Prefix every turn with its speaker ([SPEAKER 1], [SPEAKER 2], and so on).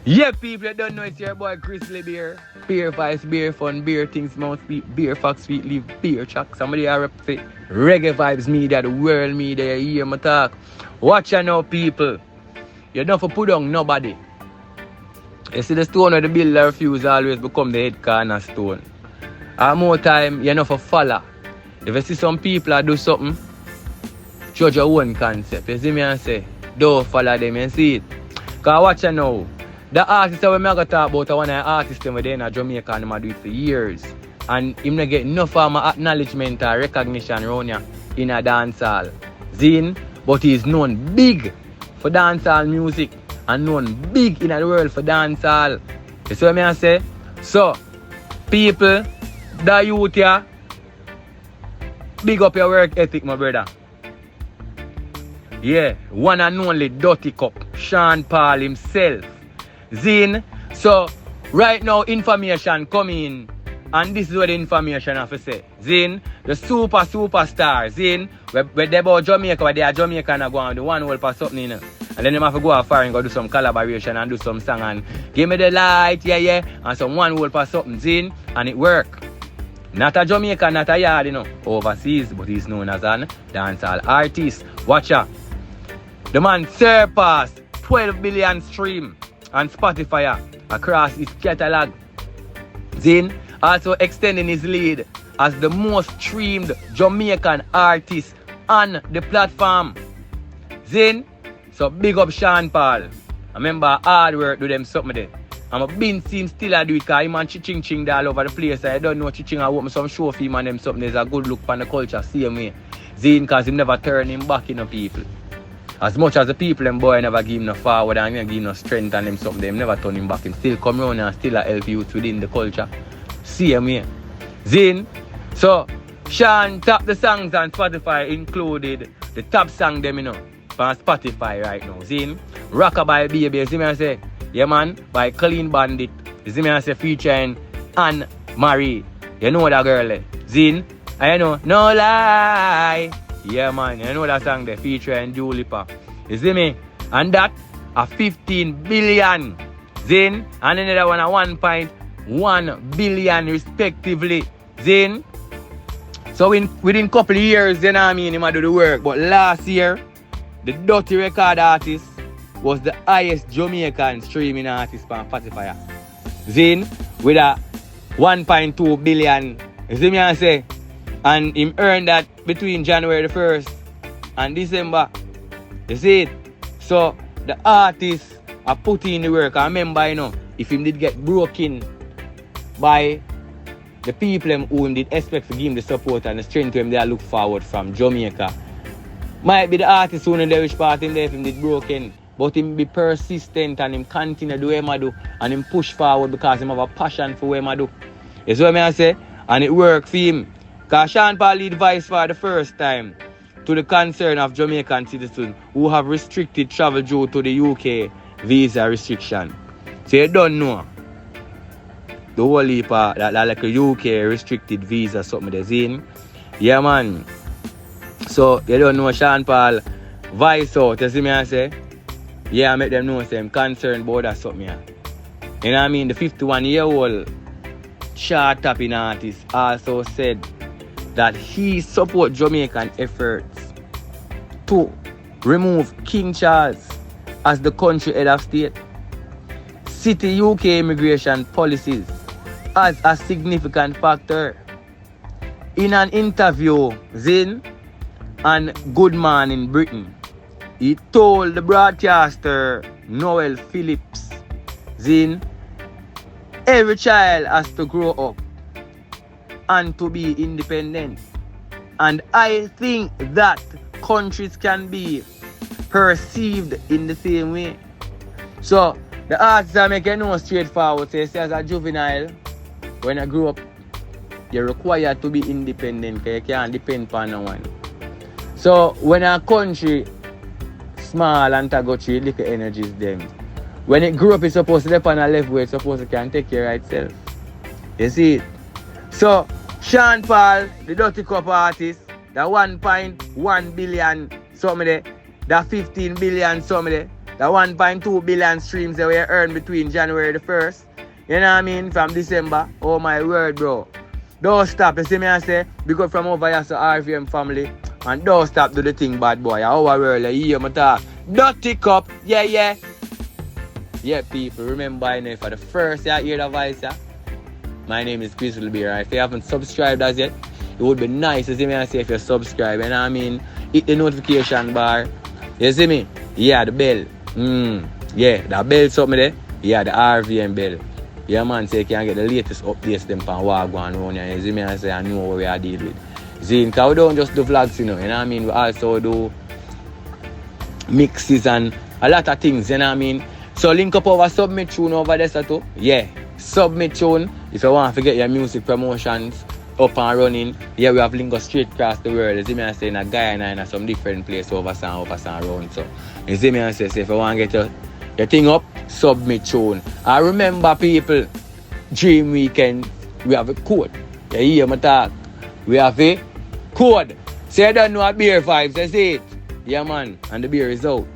[SPEAKER 1] Yeah, people that don't know it's your boy Grizzly Beer. Beer vibes, beer fun, beer things, mouth speak, beer facts, sweet leaf, beer chuck. Somebody I represent Reggae Vibes Media, the world media, you hear my talk. Watch out now, people. You don't for put on nobody. You see the stone where the builder refuse always become the head cornerstone. And more time, you know for follow. If you see some people that do something, judge your own concept. You see me and say, don't follow them, you see it. Because watch out now. The artist that we're going to talk about, one of the artists that we're in Jamaica and they do it for years. And him not get enough form of acknowledgement or recognition around here in a dancehall. Zin, but he's known big for dancehall music and known big in the world for dancehall. You see what I say? So, people, the youth here, big up your work ethic, my brother. Yeah, one and only Dirty Cup, Sean Paul himself. Zin, so right now information coming, and this is what the information I have to say. Zin, the superstar, Zin, where they about Jamaica, where they are Jamaican and go on the one hole for something, you know. And then they have to go out far and go do some collaboration and do some song and give me the light, yeah, and some one hole for something, Zin, and it work. Not a Jamaican, not a yard, you know, overseas, but he's known as an dancehall artist. Watch out. The man surpassed 12 billion stream on Spotify across his catalog. Zin also extending his lead as the most streamed Jamaican artist on the platform. Zin, so big up Sean Paul. I remember hard work do them something there. I'm a bin scene still I do it because him and Chiching all over the place. I don't know Chiching I want some show for him and them something. There's a good look on the culture same way. Zin because him never turn him back in the people. As much as the people them boy never give him no forward and give him no strength and them something, them never turn him back. Him still come around and still help youth within the culture. Same way. Zin. So Sean top the songs on Spotify included the top song them you know on Spotify right now. Zin. Rockabye Baby, you see me I say? Yeah man, by Clean Bandit. You see me I say featuring Anne Marie. You know that girl there. Zin. And you know, no lie. Yeah man, you know that song there featuring Julie Pa. You see me? And that a 15 billion. Zin. And another one a 1.1 billion respectively. Zin. So within couple of years, you know what I mean, he might do the work. But last year, the Dirty Record artist was the highest Jamaican streaming artist on Spotify. Zin with a 1.2 billion. You see me I say? And him earned that between January the 1st and December. You see it? So the artists are putting in the work. I remember, you know, if him did get broken by the people who him did expect to give him the support and the strength to him they look forward from Jamaica. Might be the artist who know the which part him there if him did broken. But him be persistent and him continue do what him do and him push forward because him have a passion for what him do. You see what I say? And it worked for him. Because Sean Paul lead voice for the first time to the concern of Jamaican citizens who have restricted travel due to the UK visa restriction. So you don't know. The whole heap that like a UK restricted visa something they're saying. Yeah man. So you don't know Sean Paul voice out, you see me I say? Yeah, I make them know say I'm concerned about that something. Yeah. You know what I mean? The 51-year-old chart topping artist also said that he support Jamaican efforts to remove King Charles as the country head of state, city UK immigration policies as a significant factor. In an interview, Zin and Good Man in Britain, he told the broadcaster Noel Phillips, Zin, every child has to grow up and to be independent. And I think that countries can be perceived in the same way. So the artists are making no straightforward. Say, as a juvenile, when I grew up, you're required to be independent because you can't depend on no one. So when a country small and to go through little energies them, when it grew up it's supposed to depend on a level where it's supposed to can take care of itself. You see it? So Sean Paul, the Dirty Cup artist, the 1.1 billion something there, the 15 billion something there, The 1.2 billion streams that we earned between January the 1st. You know what I mean? From December. Oh my word, bro. Don't stop. You see me I say? Because from over here to RVM family. And don't stop do the thing, bad boy. Our world, you hear me talk. Dirty cup. Yeah, yeah. Yeah, people. Remember, you know, for the first you hear the voice, yeah? My name is Chris Beer. If you haven't subscribed as yet, it would be nice, you see me I say, if you subscribe. You know what I mean? Hit the notification bar. You see me? Yeah, the bell. Yeah, the bell something there. Yeah, the RVM bell. Yeah, man, so you can get the latest updates them from what going on here. You see me I say, I know what we are dealing with. See, because we don't just do vlogs, you know what I mean? We also do mixes and a lot of things, you know what I mean? So link up over Submit Tune over there, too. Yeah, Submit Tune. If you want to get your music promotions up and running, yeah, we have links straight across the world. You see me I say, in a Guyana and some different place over and around. So, you see me I say, if you want to get your thing up, Submit Tune. I remember, people, Dream Weekend, we have a code. You hear me talk? We have a code. So you don't know a beer vibes, that's it. Yeah, man, and the beer is out.